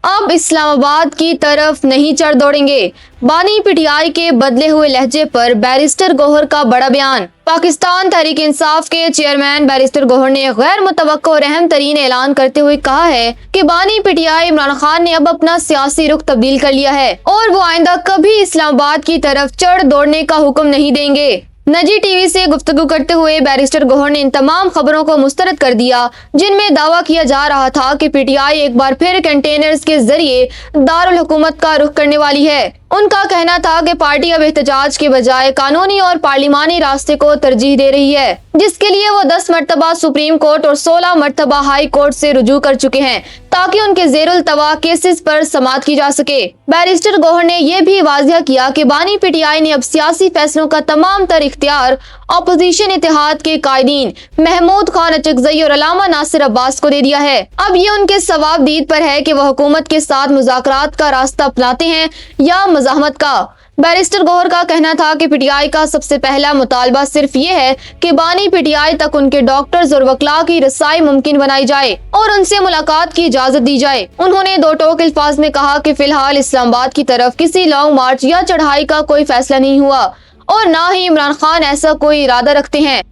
اب اسلام آباد کی طرف نہیں چڑھ دوڑیں گے۔ بانی پی ٹی آئی کے بدلے ہوئے لہجے پر بیرسٹر گوہر کا بڑا بیان۔ پاکستان تحریک انصاف کے چیئرمین بیرسٹر گوہر نے غیر متوقع اور اہم ترین اعلان کرتے ہوئے کہا ہے کہ بانی P T I Imran Khan نے اب اپنا سیاسی رخ تبدیل کر لیا ہے اور وہ آئندہ کبھی اسلام آباد کی طرف چڑھ دوڑنے کا حکم نہیں دیں گے۔ نجی ٹی وی سے گفتگو کرتے ہوئے بیرسٹر گوہر نے ان تمام خبروں کو مسترد کر دیا جن میں دعویٰ کیا جا رہا تھا کہ پی ٹی آئی ایک بار پھر کنٹینرز کے ذریعے دارالحکومت کا رخ کرنے والی ہے۔ ان کا کہنا تھا کہ پارٹی اب احتجاج کے بجائے قانونی اور پارلیمانی راستے کو ترجیح دے رہی ہے، جس کے لیے وہ 10 مرتبہ سپریم کورٹ اور 16 مرتبہ ہائی کورٹ سے رجوع کر چکے ہیں تاکہ ان کے زیر التوا کیسز پر سماعت کی جا سکے۔ بیرسٹر گوہر نے یہ بھی واضح کیا کہ بانی پی ٹی آئی نے اب سیاسی فیصلوں کا تمام تر اختیار اپوزیشن اتحاد کے قائدین محمود خان اچکزئی اور علامہ ناصر عباس کو دے دیا ہے۔ اب یہ ان کے ثواب دید پر ہے کہ وہ حکومت کے ساتھ مذاکرات کا راستہ اپناتے ہیں یا مزاحمت کا۔ بیرسٹر گوہر کا کہنا تھا کہ پی ٹی آئی کا سب سے پہلا مطالبہ صرف یہ ہے کہ بانی پی ٹی آئی تک ان کے ڈاکٹرز اور وکلاء کی رسائی ممکن بنائی جائے اور ان سے ملاقات کی اجازت دی جائے۔ انہوں نے دو ٹوک الفاظ میں کہا کہ فی الحال اسلام آباد کی طرف کسی لانگ مارچ یا چڑھائی کا کوئی فیصلہ نہیں ہوا اور نہ ہی عمران خان ایسا کوئی ارادہ رکھتے ہیں۔